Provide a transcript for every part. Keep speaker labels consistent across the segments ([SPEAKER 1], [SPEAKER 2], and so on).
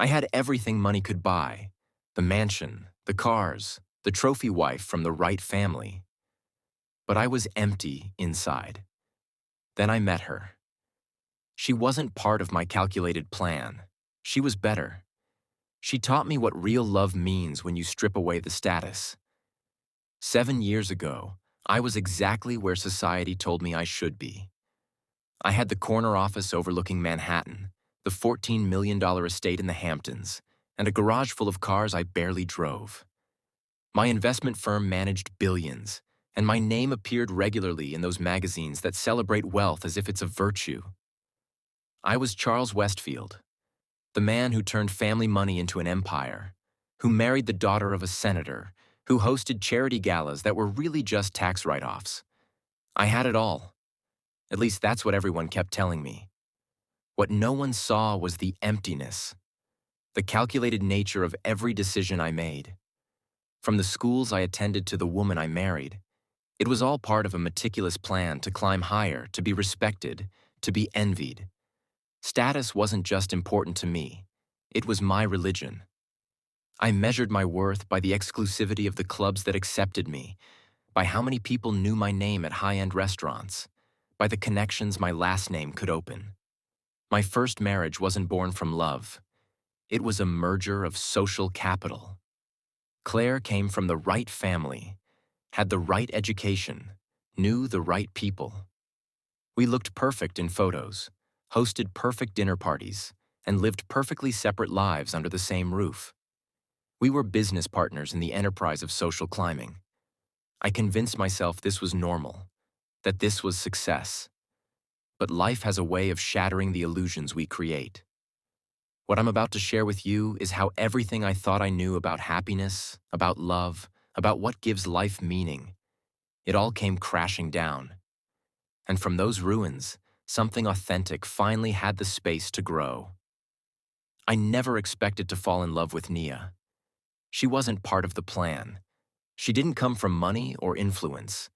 [SPEAKER 1] I had everything money could buy: the mansion, the cars, the trophy wife from the right family. But I was empty inside. Then I met her. She wasn't part of my calculated plan. She was better. She taught me what real love means when you strip away the status. 7 years ago, I was exactly where society told me I should be. I had the corner office overlooking Manhattan, the $14 million estate in the Hamptons, and a garage full of cars I barely drove. My investment firm managed billions, and my name appeared regularly in those magazines that celebrate wealth as if it's a virtue. I was Charles Westfield, the man who turned family money into an empire, who married the daughter of a senator, who hosted charity galas that were really just tax write-offs. I had it all. At least that's what everyone kept telling me. What no one saw was the emptiness, the calculated nature of every decision I made. From the schools I attended to the woman I married, it was all part of a meticulous plan to climb higher, to be respected, to be envied. Status wasn't just important to me, it was my religion. I measured my worth by the exclusivity of the clubs that accepted me, by how many people knew my name at high-end restaurants, by the connections my last name could open. My first marriage wasn't born from love. It was a merger of social capital. Claire came from the right family, had the right education, knew the right people. We looked perfect in photos, hosted perfect dinner parties, and lived perfectly separate lives under the same roof. We were business partners in the enterprise of social climbing. I convinced myself this was normal, that this was success. But life has a way of shattering the illusions we create. What I'm about to share with you is how everything I thought I knew about happiness, about love, about what gives life meaning, it all came crashing down. And from those ruins, something authentic finally had the space to grow. I never expected to fall in love with Nia. She wasn't part of the plan. She didn't come from money or influence.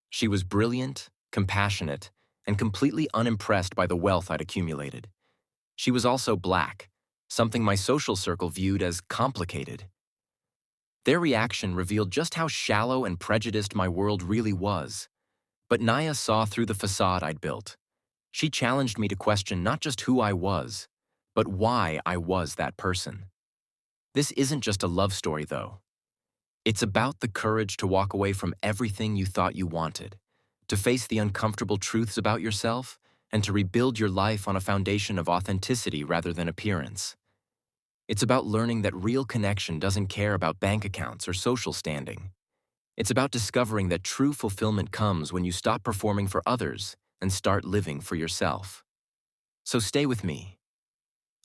[SPEAKER 1] She was brilliant, compassionate, and completely unimpressed by the wealth I'd accumulated. She was also black, something my social circle viewed as complicated. Their reaction revealed just how shallow and prejudiced my world really was. But Nia saw through the facade I'd built. She challenged me to question not just who I was, but why I was that person. This isn't just a love story, though. It's about the courage to walk away from everything you thought you wanted, to face the uncomfortable truths about yourself, and to rebuild your life on a foundation of authenticity rather than appearance. It's about learning that real connection doesn't care about bank accounts or social standing. It's about discovering that true fulfillment comes when you stop performing for others and start living for yourself. So stay with me.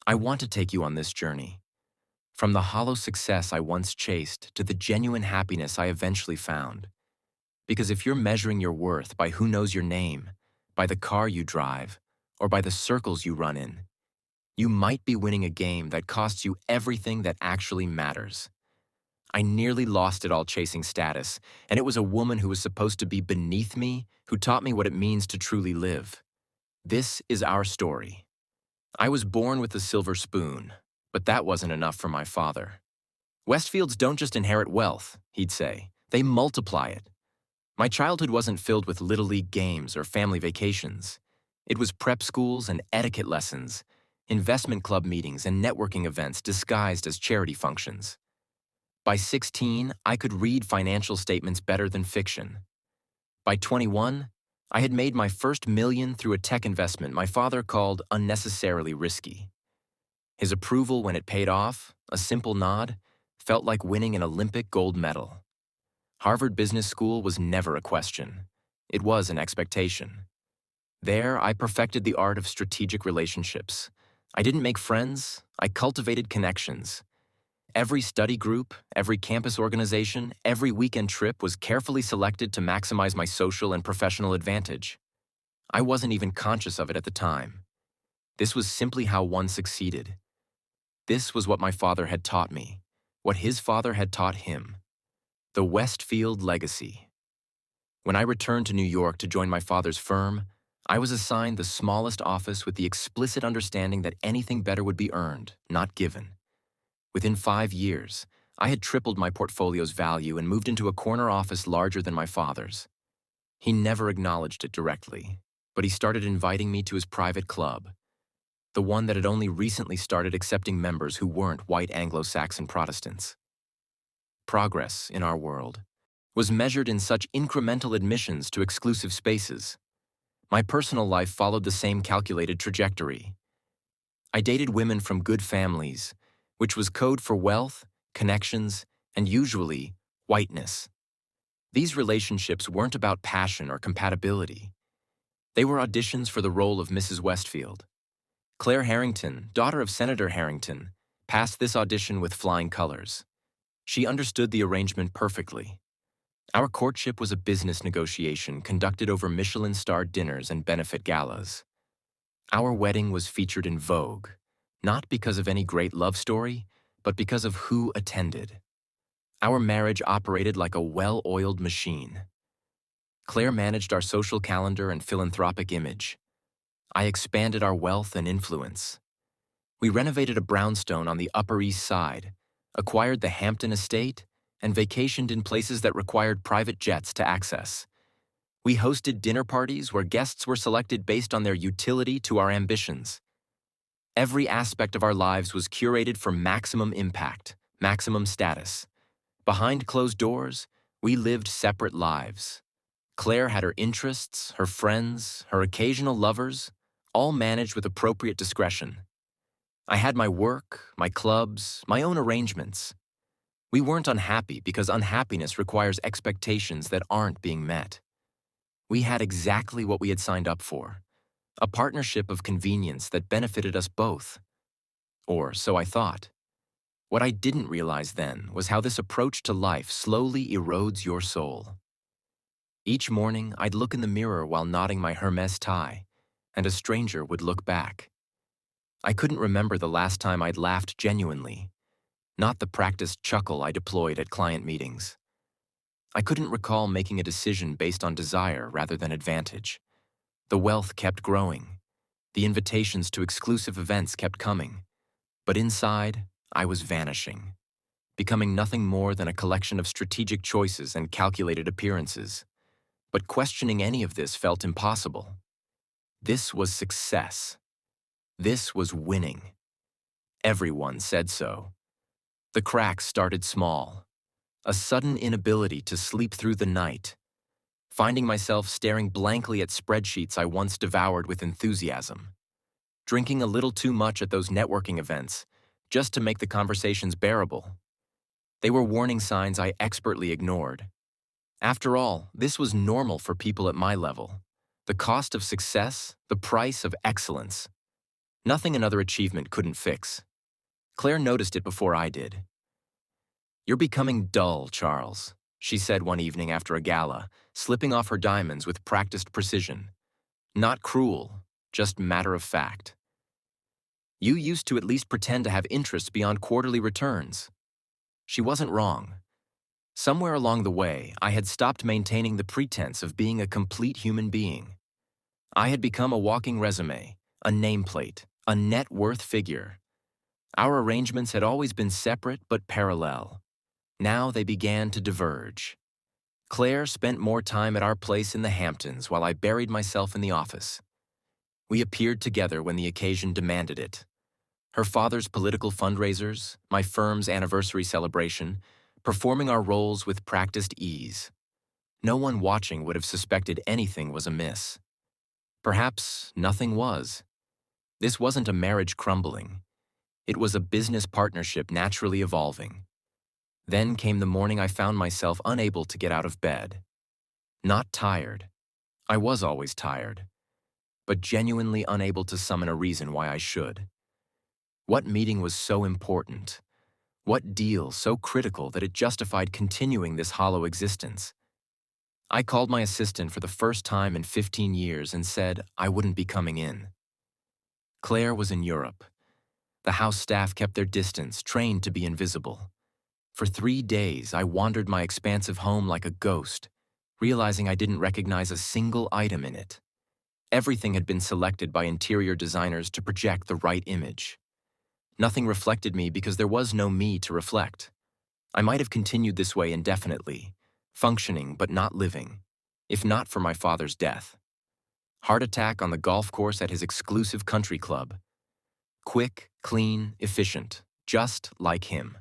[SPEAKER 1] I want to take you on this journey. From the hollow success I once chased to the genuine happiness I eventually found. Because if you're measuring your worth by who knows your name, by the car you drive, or by the circles you run in, you might be winning a game that costs you everything that actually matters. I nearly lost it all chasing status, and it was a woman who was supposed to be beneath me who taught me what it means to truly live. This is our story. I was born with a silver spoon, but that wasn't enough for my father. Westfields don't just inherit wealth, he'd say. They multiply it. My childhood wasn't filled with Little League games or family vacations. It was prep schools and etiquette lessons, investment club meetings and networking events disguised as charity functions. By 16, I could read financial statements better than fiction. By 21, I had made my first million through a tech investment my father called unnecessarily risky. His approval when it paid off, a simple nod, felt like winning an Olympic gold medal. Harvard Business School was never a question. It was an expectation. There, I perfected the art of strategic relationships. I didn't make friends, I cultivated connections. Every study group, every campus organization, every weekend trip was carefully selected to maximize my social and professional advantage. I wasn't even conscious of it at the time. This was simply how one succeeded. This was what my father had taught me, what his father had taught him. The Westfield legacy. When I returned to New York to join my father's firm, I was assigned the smallest office with the explicit understanding that anything better would be earned, not given. Within 5 years, I had tripled my portfolio's value and moved into a corner office larger than my father's. He never acknowledged it directly, but he started inviting me to his private club, the one that had only recently started accepting members who weren't white Anglo-Saxon Protestants. Progress, in our world, was measured in such incremental admissions to exclusive spaces. My personal life followed the same calculated trajectory. I dated women from good families, which was code for wealth, connections, and usually, whiteness. These relationships weren't about passion or compatibility. They were auditions for the role of Mrs. Westfield. Claire Harrington, daughter of Senator Harrington, passed this audition with flying colors. She understood the arrangement perfectly. Our courtship was a business negotiation conducted over Michelin-starred dinners and benefit galas. Our wedding was featured in Vogue, not because of any great love story, but because of who attended. Our marriage operated like a well-oiled machine. Claire managed our social calendar and philanthropic image. I expanded our wealth and influence. We renovated a brownstone on the Upper East Side, acquired the Hampton estate, and vacationed in places that required private jets to access. We hosted dinner parties where guests were selected based on their utility to our ambitions. Every aspect of our lives was curated for maximum impact, maximum status. Behind closed doors, we lived separate lives. Claire had her interests, her friends, her occasional lovers, all managed with appropriate discretion. I had my work, my clubs, my own arrangements. We weren't unhappy because unhappiness requires expectations that aren't being met. We had exactly what we had signed up for, a partnership of convenience that benefited us both. Or so I thought. What I didn't realize then was how this approach to life slowly erodes your soul. Each morning, I'd look in the mirror while knotting my Hermes tie, and a stranger would look back. I couldn't remember the last time I'd laughed genuinely, not the practiced chuckle I deployed at client meetings. I couldn't recall making a decision based on desire rather than advantage. The wealth kept growing. The invitations to exclusive events kept coming. But inside, I was vanishing, becoming nothing more than a collection of strategic choices and calculated appearances. But questioning any of this felt impossible. This was success. This was winning. Everyone said so. The cracks started small. A sudden inability to sleep through the night. Finding myself staring blankly at spreadsheets I once devoured with enthusiasm. Drinking a little too much at those networking events, just to make the conversations bearable. They were warning signs I expertly ignored. After all, this was normal for people at my level. The cost of success, the price of excellence. Nothing another achievement couldn't fix. Claire noticed it before I did. "You're becoming dull, Charles," she said one evening after a gala, slipping off her diamonds with practiced precision. Not cruel, just matter of fact. "You used to at least pretend to have interests beyond quarterly returns." She wasn't wrong. Somewhere along the way, I had stopped maintaining the pretense of being a complete human being. I had become a walking resume, a nameplate, a net worth figure. Our arrangements had always been separate but parallel. Now they began to diverge. Claire spent more time at our place in the Hamptons while I buried myself in the office. We appeared together when the occasion demanded it. Her father's political fundraisers, my firm's anniversary celebration, performing our roles with practiced ease. No one watching would have suspected anything was amiss. Perhaps nothing was. This wasn't a marriage crumbling. It was a business partnership naturally evolving. Then came the morning I found myself unable to get out of bed. Not tired. I was always tired. But genuinely unable to summon a reason why I should. What meeting was so important? What deal so critical that it justified continuing this hollow existence? I called my assistant for the first time in 15 years and said I wouldn't be coming in. Claire was in Europe. The house staff kept their distance, trained to be invisible. For 3 days, I wandered my expansive home like a ghost, realizing I didn't recognize a single item in it. Everything had been selected by interior designers to project the right image. Nothing reflected me because there was no me to reflect. I might have continued this way indefinitely, functioning but not living, if not for my father's death. Heart attack on the golf course at his exclusive country club. Quick, clean, efficient, just like him.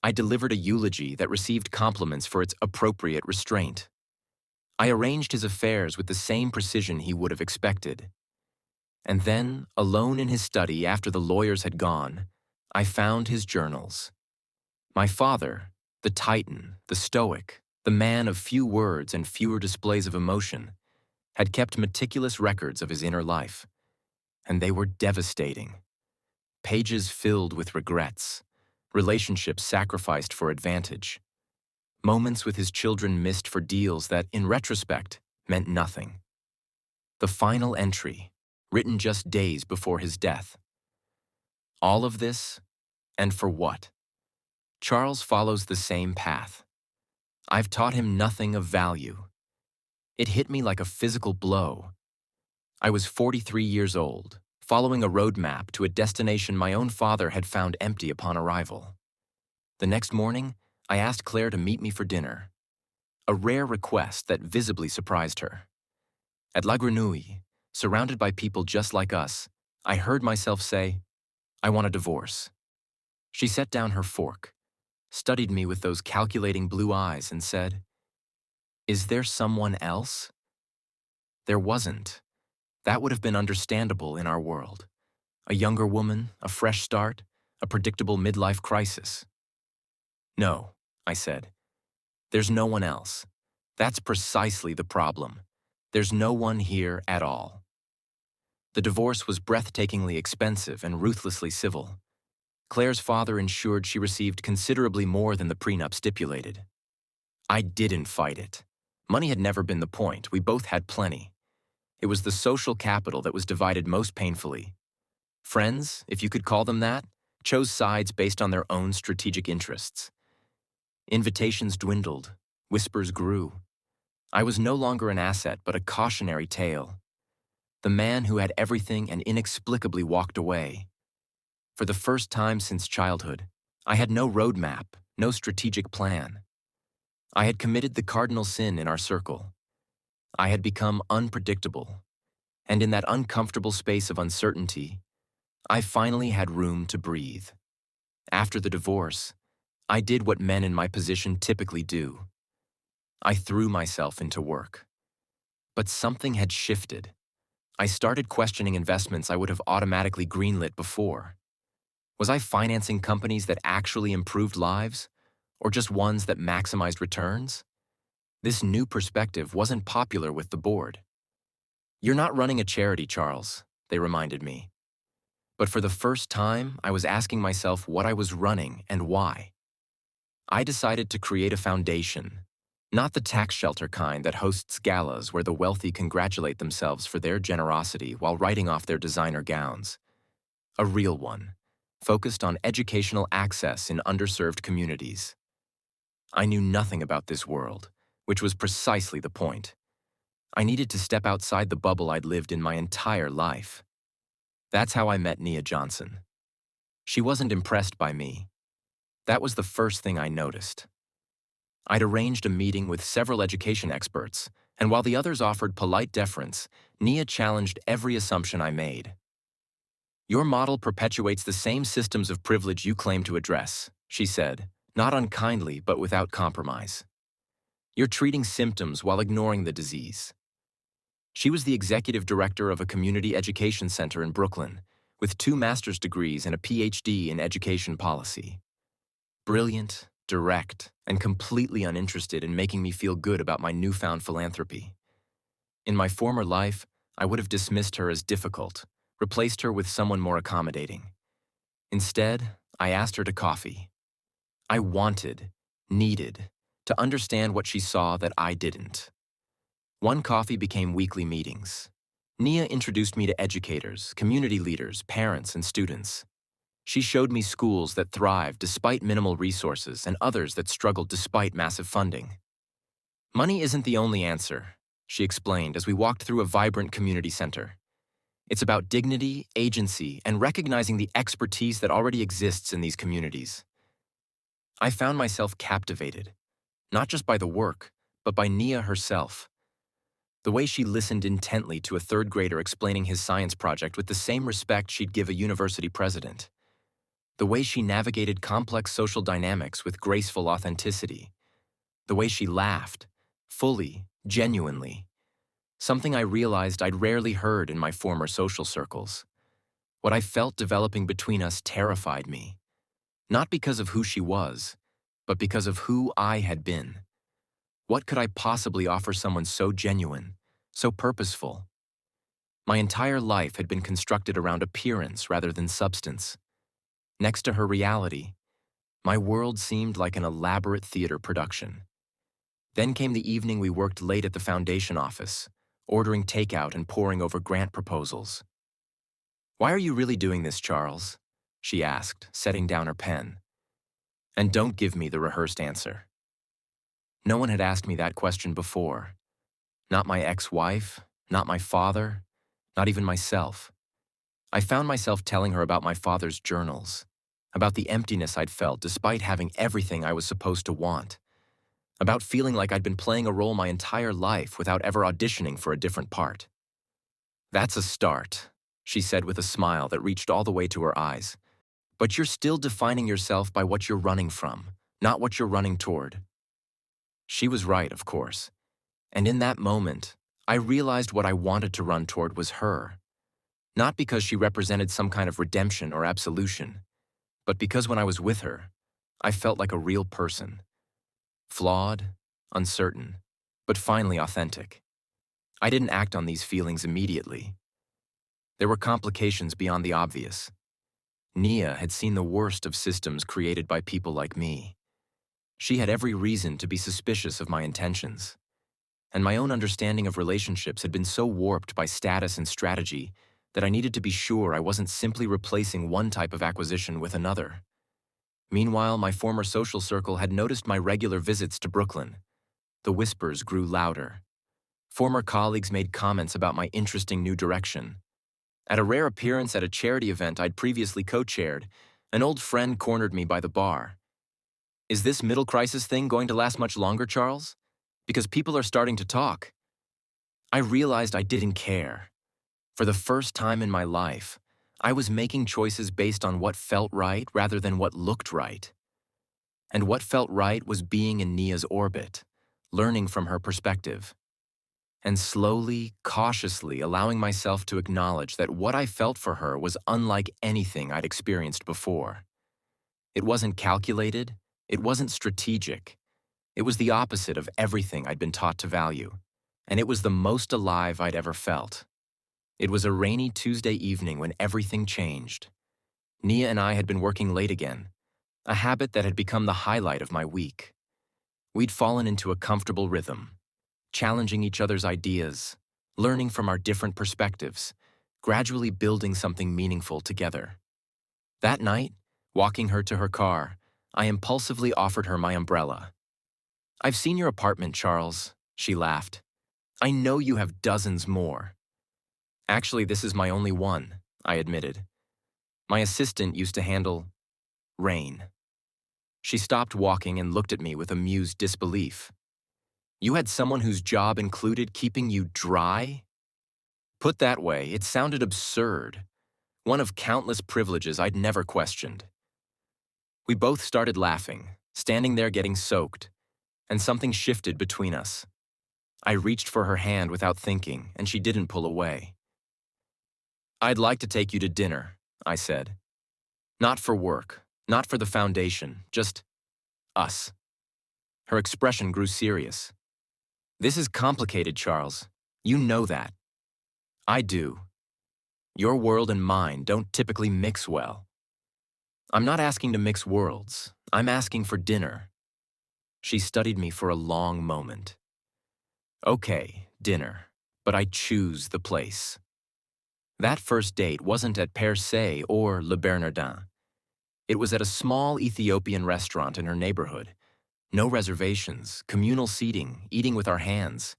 [SPEAKER 1] I delivered a eulogy that received compliments for its appropriate restraint. I arranged his affairs with the same precision he would have expected. And then, alone in his study after the lawyers had gone, I found his journals. My father, the titan, the stoic, the man of few words and fewer displays of emotion, had kept meticulous records of his inner life, and they were devastating. Pages filled with regrets, relationships sacrificed for advantage, moments with his children missed for deals that, in retrospect, meant nothing. The final entry, written just days before his death. All of this, and for what? Charles follows the same path. I've taught him nothing of value. It hit me like a physical blow. I was 43 years old, following a roadmap to a destination my own father had found empty upon arrival. The next morning, I asked Claire to meet me for dinner, a rare request that visibly surprised her. At La Grenouille, surrounded by people just like us, I heard myself say, "I want a divorce." She set down her fork, studied me with those calculating blue eyes, and said, "Is there someone else?" There wasn't. That would have been understandable in our world. A younger woman, a fresh start, a predictable midlife crisis. "No," I said. "There's no one else. That's precisely the problem. There's no one here at all." The divorce was breathtakingly expensive and ruthlessly civil. Claire's father ensured she received considerably more than the prenup stipulated. I didn't fight it. Money had never been the point. We both had plenty. It was the social capital that was divided most painfully. Friends, if you could call them that, chose sides based on their own strategic interests. Invitations dwindled. Whispers grew. I was no longer an asset, but a cautionary tale. The man who had everything and inexplicably walked away. For the first time since childhood, I had no roadmap, no strategic plan. I had committed the cardinal sin in our circle. I had become unpredictable, and in that uncomfortable space of uncertainty, I finally had room to breathe. After the divorce, I did what men in my position typically do. I threw myself into work. But something had shifted. I started questioning investments I would have automatically greenlit before. Was I financing companies that actually improved lives, or just ones that maximized returns? This new perspective wasn't popular with the board. "You're not running a charity, Charles," they reminded me. But for the first time, I was asking myself what I was running and why. I decided to create a foundation, not the tax shelter kind that hosts galas where the wealthy congratulate themselves for their generosity while writing off their designer gowns. A real one, focused on educational access in underserved communities. I knew nothing about this world, which was precisely the point. I needed to step outside the bubble I'd lived in my entire life. That's how I met Nia Johnson. She wasn't impressed by me. That was the first thing I noticed. I'd arranged a meeting with several education experts, and while the others offered polite deference, Nia challenged every assumption I made. "Your model perpetuates the same systems of privilege you claim to address," she said, not unkindly but without compromise. "You're treating symptoms while ignoring the disease." She was the executive director of a community education center in Brooklyn, with 2 master's degrees and a PhD in education policy. Brilliant, direct, and completely uninterested in making me feel good about my newfound philanthropy. In my former life, I would have dismissed her as difficult, replaced her with someone more accommodating. Instead, I asked her to coffee. I wanted, needed, to understand what she saw that I didn't. One coffee became weekly meetings. Nia introduced me to educators, community leaders, parents, and students. She showed me schools that thrived despite minimal resources and others that struggled despite massive funding. "Money isn't the only answer," she explained as we walked through a vibrant community center. It's about dignity, agency, and recognizing the expertise that already exists in these communities. I found myself captivated, not just by the work, but by Nia herself. The way she listened intently to a third grader explaining his science project with the same respect she'd give a university president. The way she navigated complex social dynamics with graceful authenticity. The way she laughed, fully, genuinely. Something I realized I'd rarely heard in my former social circles. What I felt developing between us terrified me. Not because of who she was, but because of who I had been. What could I possibly offer someone so genuine, so purposeful? My entire life had been constructed around appearance rather than substance. Next to her reality, my world seemed like an elaborate theater production. Then came the evening we worked late at the foundation office, ordering takeout and poring over grant proposals. "Why are you really doing this, Charles?" she asked, setting down her pen. And don't give me the rehearsed answer. No one had asked me that question before. Not my ex-wife, not my father, not even myself. I found myself telling her about my father's journals, about the emptiness I'd felt despite having everything I was supposed to want, about feeling like I'd been playing a role my entire life without ever auditioning for a different part. "That's a start," she said with a smile that reached all the way to her eyes. "But you're still defining yourself by what you're running from, not what you're running toward." She was right, of course. And in that moment, I realized what I wanted to run toward was her. Not because she represented some kind of redemption or absolution, but because when I was with her, I felt like a real person. Flawed, uncertain, but finally authentic. I didn't act on these feelings immediately. There were complications beyond the obvious. Nia had seen the worst of systems created by people like me. She had every reason to be suspicious of my intentions. And my own understanding of relationships had been so warped by status and strategy that I needed to be sure I wasn't simply replacing one type of acquisition with another. Meanwhile, my former social circle had noticed my regular visits to Brooklyn. The whispers grew louder. Former colleagues made comments about my interesting new direction. At a rare appearance at a charity event I'd previously co-chaired, an old friend cornered me by the bar. "Is this middle crisis thing going to last much longer, Charles? Because people are starting to talk." I realized I didn't care. For the first time in my life, I was making choices based on what felt right rather than what looked right. And what felt right was being in Nia's orbit, learning from her perspective, and slowly, cautiously allowing myself to acknowledge that what I felt for her was unlike anything I'd experienced before. It wasn't calculated, it wasn't strategic. It was the opposite of everything I'd been taught to value, and it was the most alive I'd ever felt. It was a rainy Tuesday evening when everything changed. Nia and I had been working late again, a habit that had become the highlight of my week. We'd fallen into a comfortable rhythm, challenging each other's ideas, learning from our different perspectives, gradually building something meaningful together. That night, walking her to her car, I impulsively offered her my umbrella. "I've seen your apartment, Charles," she laughed. "I know you have dozens more." "Actually, this is my only one," I admitted. "My assistant used to handle rain." She stopped walking and looked at me with amused disbelief. "You had someone whose job included keeping you dry?" Put that way, it sounded absurd, one of countless privileges I'd never questioned. We both started laughing, standing there getting soaked, and something shifted between us. I reached for her hand without thinking, and she didn't pull away. "I'd like to take you to dinner," I said. "Not for work, not for the foundation, just us." Her expression grew serious. "This is complicated, Charles. You know that." "I do. Your world and mine don't typically mix well." "I'm not asking to mix worlds. I'm asking for dinner." She studied me for a long moment. "Okay, dinner, but I choose the place." That first date wasn't at Per Se or Le Bernardin. It was at a small Ethiopian restaurant in her neighborhood. No reservations, communal seating, eating with our hands.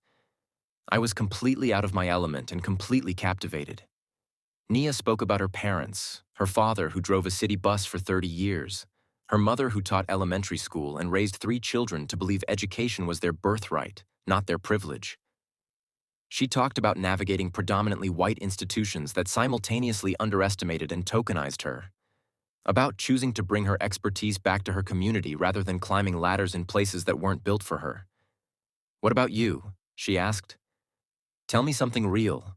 [SPEAKER 1] I was completely out of my element and completely captivated. Nia spoke about her parents, her father who drove a city bus for 30 years, her mother who taught elementary school and raised 3 children to believe education was their birthright, not their privilege. She talked about navigating predominantly white institutions that simultaneously underestimated and tokenized her, about choosing to bring her expertise back to her community rather than climbing ladders in places that weren't built for her. "What about you?" she asked. "Tell me something real,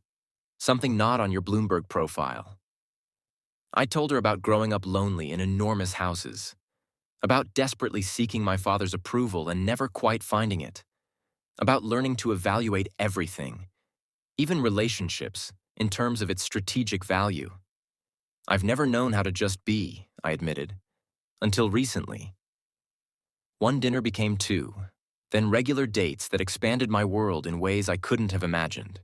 [SPEAKER 1] something not on your Bloomberg profile." I told her about growing up lonely in enormous houses, about desperately seeking my father's approval and never quite finding it, about learning to evaluate everything, even relationships, in terms of its strategic value. "I've never known how to just be," I admitted, "until recently." One dinner became two, then regular dates that expanded my world in ways I couldn't have imagined.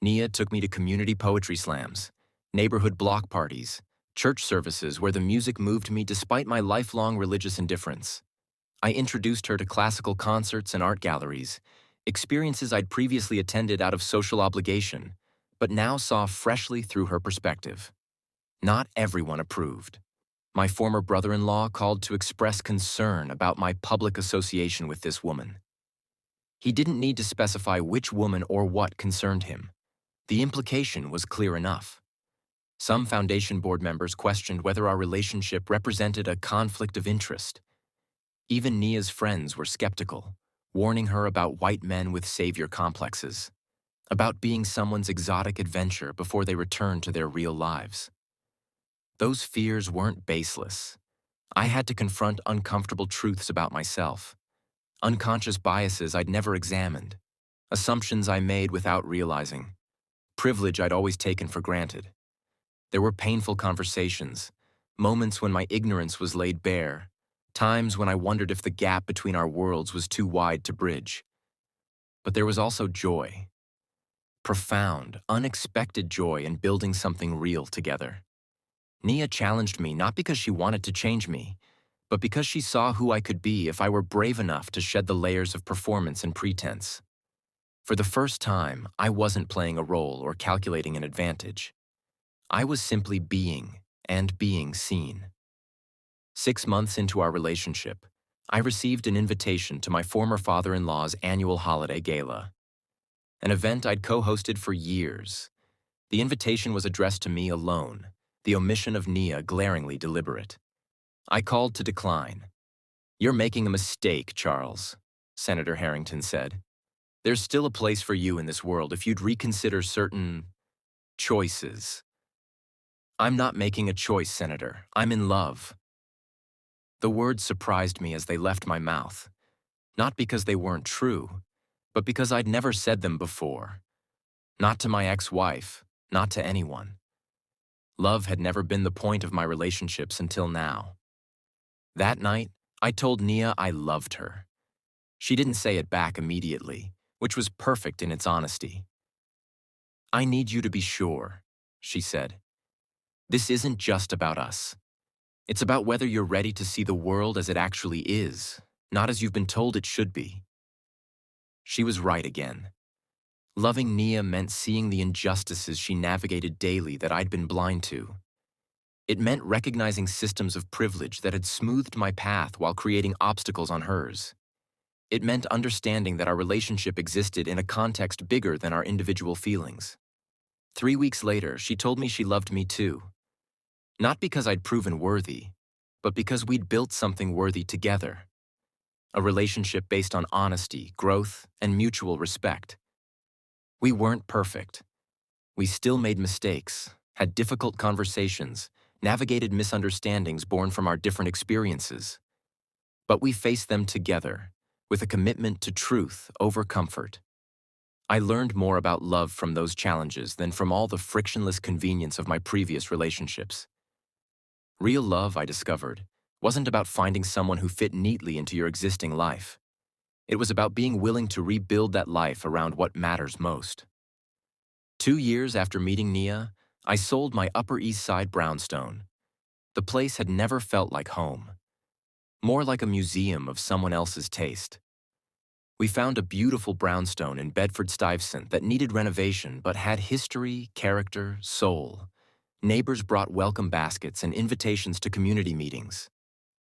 [SPEAKER 1] Nia took me to community poetry slams, neighborhood block parties, church services where the music moved me despite my lifelong religious indifference. I introduced her to classical concerts and art galleries, experiences I'd previously attended out of social obligation, but now saw freshly through her perspective. Not everyone approved. My former brother-in-law called to express concern about my public association with this woman. He didn't need to specify which woman or what concerned him. The implication was clear enough. Some foundation board members questioned whether our relationship represented a conflict of interest. Even Nia's friends were skeptical, warning her about white men with savior complexes, about being someone's exotic adventure before they returned to their real lives. Those fears weren't baseless. I had to confront uncomfortable truths about myself, unconscious biases I'd never examined, assumptions I made without realizing, privilege I'd always taken for granted. There were painful conversations, moments when my ignorance was laid bare, times when I wondered if the gap between our worlds was too wide to bridge. But there was also joy. Profound, unexpected joy in building something real together. Nia challenged me not because she wanted to change me, but because she saw who I could be if I were brave enough to shed the layers of performance and pretense. For the first time, I wasn't playing a role or calculating an advantage. I was simply being, and being seen. 6 months into our relationship, I received an invitation to my former father-in-law's annual holiday gala, an event I'd co-hosted for years. The invitation was addressed to me alone, the omission of Nia glaringly deliberate. I called to decline. "You're making a mistake, Charles," Senator Harrington said. "There's still a place for you in this world if you'd reconsider certain choices." "I'm not making a choice, Senator. I'm in love." The words surprised me as they left my mouth, not because they weren't true, but because I'd never said them before. Not to my ex-wife, not to anyone. Love had never been the point of my relationships until now. That night, I told Nia I loved her. She didn't say it back immediately, which was perfect in its honesty. "I need you to be sure," she said. "This isn't just about us. It's about whether you're ready to see the world as it actually is, not as you've been told it should be." She was right again. Loving Nia meant seeing the injustices she navigated daily that I'd been blind to. It meant recognizing systems of privilege that had smoothed my path while creating obstacles on hers. It meant understanding that our relationship existed in a context bigger than our individual feelings. 3 weeks later, she told me she loved me too. Not because I'd proven worthy, but because we'd built something worthy together. A relationship based on honesty, growth, and mutual respect. We weren't perfect. We still made mistakes, had difficult conversations, navigated misunderstandings born from our different experiences. But we faced them together, with a commitment to truth over comfort. I learned more about love from those challenges than from all the frictionless convenience of my previous relationships. Real love, I discovered, wasn't about finding someone who fit neatly into your existing life. It was about being willing to rebuild that life around what matters most. 2 years after meeting Nia, I sold my Upper East Side brownstone. The place had never felt like home, more like a museum of someone else's taste. We found a beautiful brownstone in Bedford-Stuyvesant that needed renovation but had history, character, soul, Neighbors brought welcome baskets and invitations to community meetings.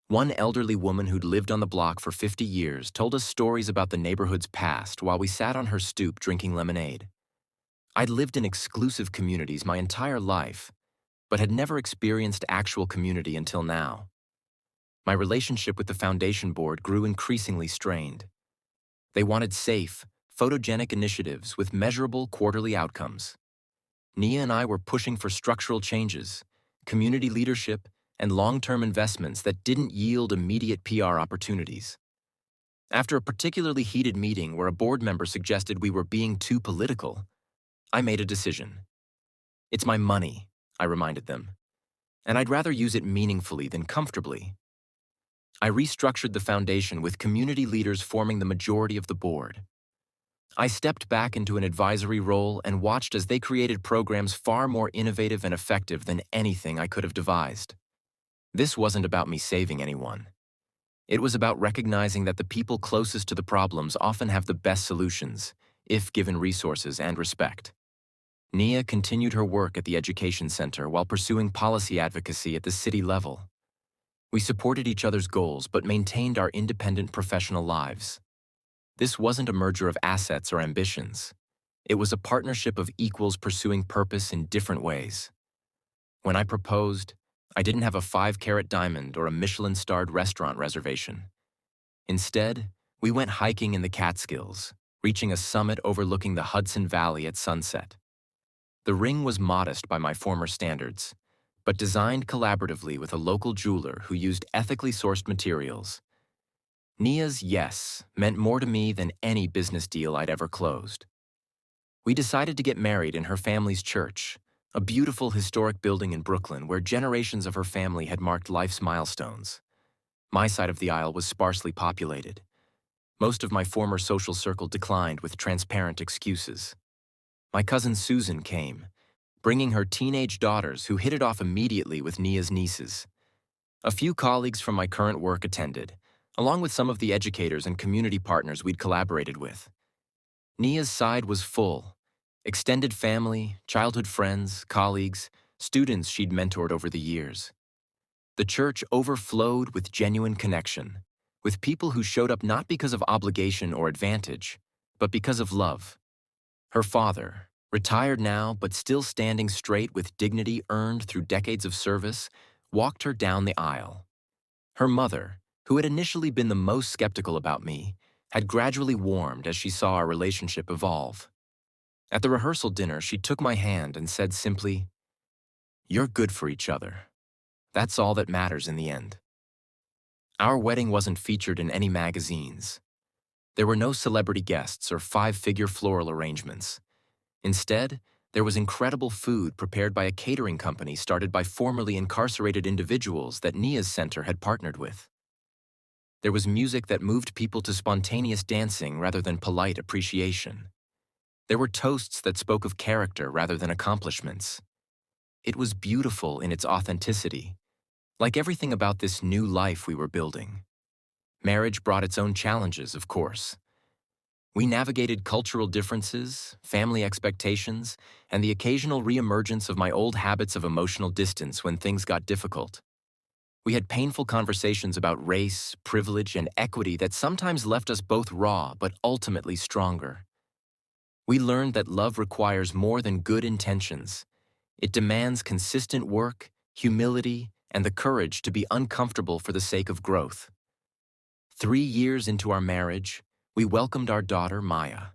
[SPEAKER 1] One elderly woman who'd lived on the block for 50 years told us stories about the neighborhood's past while we sat on her stoop drinking lemonade. I'd lived in exclusive communities my entire life, but had never experienced actual community until now. My relationship with the foundation board grew increasingly strained. They wanted safe, photogenic initiatives with measurable quarterly outcomes. Nia and I were pushing for structural changes, community leadership, and long-term investments that didn't yield immediate PR opportunities. After a particularly heated meeting where a board member suggested we were being too political, I made a decision. "It's my money," I reminded them, "and I'd rather use it meaningfully than comfortably." I restructured the foundation with community leaders forming the majority of the board. I stepped back into an advisory role and watched as they created programs far more innovative and effective than anything I could have devised. This wasn't about me saving anyone. It was about recognizing that the people closest to the problems often have the best solutions, if given resources and respect. Nia continued her work at the Education Center while pursuing policy advocacy at the city level. We supported each other's goals but maintained our independent professional lives. This wasn't a merger of assets or ambitions. It was a partnership of equals pursuing purpose in different ways. When I proposed, I didn't have a 5-carat diamond or a Michelin-starred restaurant reservation. Instead, we went hiking in the Catskills, reaching a summit overlooking the Hudson Valley at sunset. The ring was modest by my former standards, but designed collaboratively with a local jeweler who used ethically sourced materials. Nia's yes meant more to me than any business deal I'd ever closed. We decided to get married in her family's church, a beautiful historic building in Brooklyn where generations of her family had marked life's milestones. My side of the aisle was sparsely populated. Most of my former social circle declined with transparent excuses. My cousin Susan came, bringing her teenage daughters who hit it off immediately with Nia's nieces. A few colleagues from my current work attended, along with some of the educators and community partners we'd collaborated with. Nia's side was full. Extended family, childhood friends, colleagues, students she'd mentored over the years. The church overflowed with genuine connection, with people who showed up not because of obligation or advantage, but because of love. Her father, retired now but still standing straight with dignity earned through decades of service, walked her down the aisle. Her mother, who had initially been the most skeptical about me, had gradually warmed as she saw our relationship evolve. At the rehearsal dinner, she took my hand and said simply, "You're good for each other. That's all that matters in the end." Our wedding wasn't featured in any magazines. There were no celebrity guests or 5-figure floral arrangements. Instead, there was incredible food prepared by a catering company started by formerly incarcerated individuals that Nia's center had partnered with. There was music that moved people to spontaneous dancing rather than polite appreciation. There were toasts that spoke of character rather than accomplishments. It was beautiful in its authenticity, like everything about this new life we were building. Marriage brought its own challenges, of course. We navigated cultural differences, family expectations, and the occasional reemergence of my old habits of emotional distance when things got difficult. We had painful conversations about race, privilege, and equity that sometimes left us both raw but ultimately stronger. We learned that love requires more than good intentions. It demands consistent work, humility, and the courage to be uncomfortable for the sake of growth. 3 years into our marriage, we welcomed our daughter, Maya.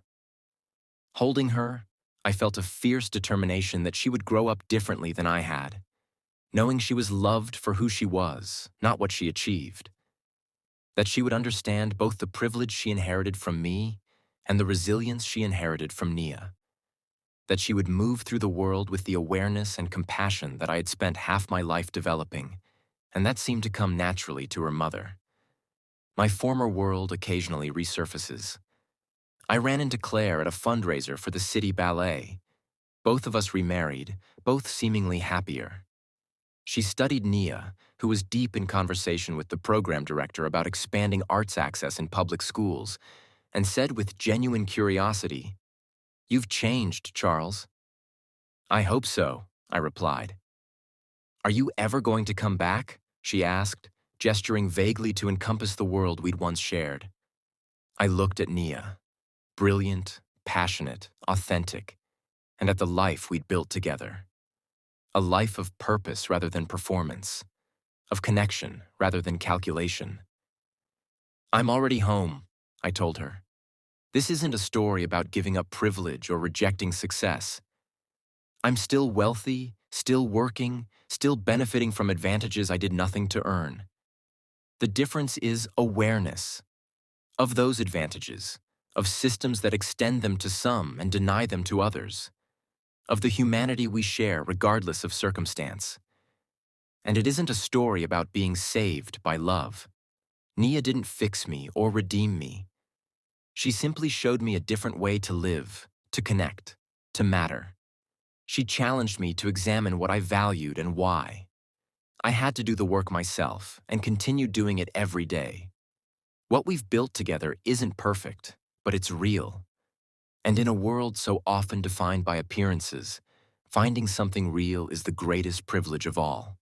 [SPEAKER 1] Holding her, I felt a fierce determination that she would grow up differently than I had, knowing she was loved for who she was, not what she achieved. That she would understand both the privilege she inherited from me and the resilience she inherited from Nia. That she would move through the world with the awareness and compassion that I had spent half my life developing, and that seemed to come naturally to her mother. My former world occasionally resurfaces. I ran into Claire at a fundraiser for the city ballet. Both of us remarried, both seemingly happier. She studied Nia, who was deep in conversation with the program director about expanding arts access in public schools, and said with genuine curiosity, "You've changed, Charles." "I hope so," I replied. Are you ever going to come back? She asked, gesturing vaguely to encompass the world we'd once shared. I looked at Nia, brilliant, passionate, authentic, and at the life we'd built together. A life of purpose rather than performance, of connection rather than calculation. I'm already home, I told her. This isn't a story about giving up privilege or rejecting success. I'm still wealthy, still working, still benefiting from advantages I did nothing to earn. The difference is awareness of those advantages, of systems that extend them to some and deny them to others, of the humanity we share regardless of circumstance. And it isn't a story about being saved by love. Nia didn't fix me or redeem me. She simply showed me a different way to live, to connect, to matter. She challenged me to examine what I valued and why. I had to do the work myself and continue doing it every day. What we've built together isn't perfect, but it's real. And in a world so often defined by appearances, finding something real is the greatest privilege of all.